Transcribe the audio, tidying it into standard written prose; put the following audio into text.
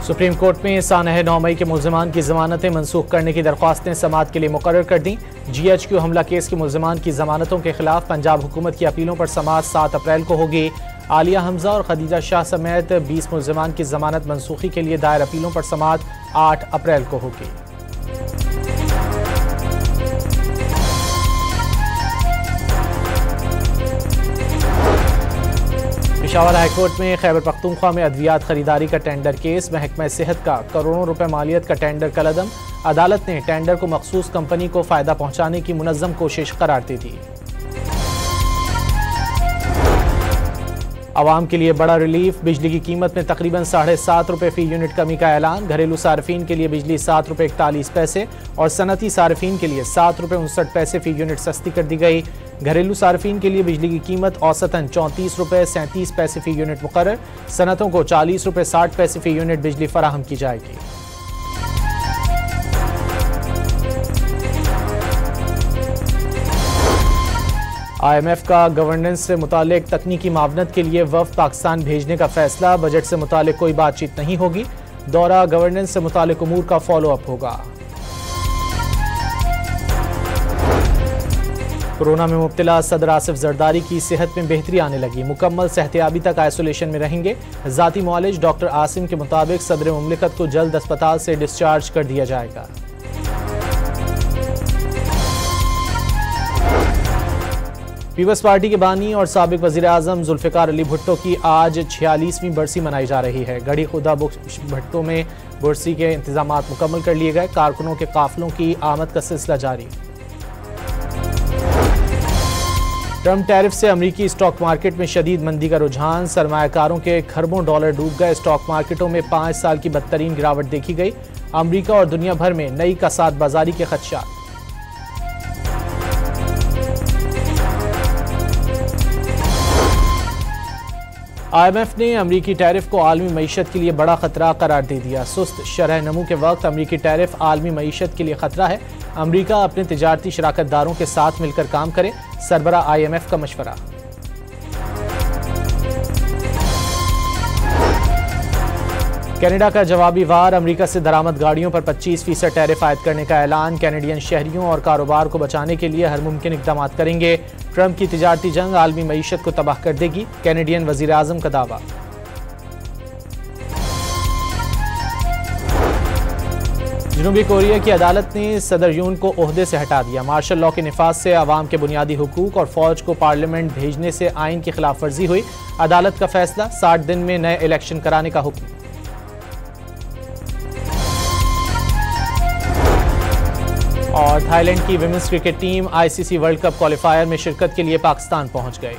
Supreme court में सानह 9 मई के मुल्ज़िमान की जमानतें मनसूख करने की दरख्वास्तें समाअत के लिए मुकर्रर कर दी। GHQ हमला केस के मुल्ज़िमान की जमानतों के खिलाफ पंजाब हुकूमत की अपीलों पर समाअत 7 अप्रैल को होगी। आलिया हमजा और खदीजा शाह समेत 20 मुल्ज़िमान की जमानत मनसूखी के लिए दायर अपीलों पर समाअत 8 अप्रैल को होगी। पेशावर हाईकोर्ट में खैबर पख्तूनख्वा में अद्वियात खरीदारी का टेंडर केस। महकमा सेहत का करोड़ों रुपए मालियत का टेंडर कलअदम। अदालत ने टेंडर को मखसूस कंपनी को फायदा पहुंचाने की मुनज़्ज़म कोशिश करार दी थी। आवाम के लिए बड़ा रिलीफ। बिजली की कीमत में तकरीबन 7.5 रुपए फी यूनिट कमी का ऐलान। घरेलू सार्फिन के लिए बिजली 7 रुपए 41 पैसे और सनती सार्फिन के लिए 7 रुपए 59 पैसे फी यूनिट सस्ती कर दी गई। घरेलू सार्फिन के लिए बिजली की कीमत औसतन 34 रुपए 37 पैसे फी यूनिट मुकर्रर। सनतों को 40 रुपए 60 पैसे फी यूनिट बिजली फराहम की जाएगी। IMF का गवर्नेंस से मुतालिक तकनीकी मावनत के लिए वफ़द पाकिस्तान भेजने का फैसला। बजट से मुतालिक कोई बातचीत नहीं होगी। दौरा गवर्नेंस से मुतालिक उमूर का फॉलो अप होगा। कोरोना में मुब्तला सदर आसिफ जरदारी की सेहत में बेहतरी आने लगी। मुकम्मल सेहतियाबी तक आइसोलेशन में रहेंगे। ज़ाती मुआलिज डॉक्टर आसिम के मुताबिक सदर मुमलिकत को जल्द अस्पताल से डिस्चार्ज कर दिया जाएगा। पीपल्स पार्टी के बानी और साबिक वज़ीर आज़म जुल्फ़िकार अली भुट्टो की आज 46वीं बरसी मनाई जा रही है। गढ़ी खुदा भुट्टो में बरसी के इंतजामात मुकम्मल कर लिए गए। कारकुनों के काफिलों की आमद का सिलसिला जारी। ट्रम्प टैरिफ से अमरीकी स्टॉक मार्केट में शदीद मंदी का रुझान। सरमायाकारों के खरबों डॉलर डूब गए। स्टॉक मार्केटों में 5 साल की बदतरीन गिरावट देखी गई। अमरीका और दुनिया भर में नई कसाद बाजारी के खदशात। IMF ने अमरीकी टैरिफ को आलमी मईशत के लिए बड़ा खतरा करार दे दिया। सुस्त शरह नमू के वक्त अमरीकी टैरिफ आलमी मईशत के लिए खतरा है। अमरीका अपने तिजारती शराकतदारों के साथ मिलकर काम करे। सरबरा IMF का मशवरा। कनाडा का जवाबी वार। अमरीका से दरामद गाड़ियों पर 25% टैरिफ आयद करने का ऐलान। कैनेडियन शहरियों और कारोबार को बचाने के लिए हर मुमकिन इकदाम करेंगे। ट्रंप की तिजारती जंग आलमी मईशत को तबाह कर देगी। कैनेडियन वजीर आजम का दावा। जनूबी कोरिया की अदालत ने सदर यून को ओहदे से हटा दिया। मार्शल लॉ के निफाज से अवाम के बुनियादी हुकूक और फौज को पार्लियामेंट भेजने से आइन की खिलाफ वर्जी हुई। अदालत का फैसला। 60 दिन में नए इलेक्शन कराने का हुक्म। और थाईलैंड की women's cricket team ICC world cup qualifier में शिरकत के लिए पाकिस्तान पहुंच गई।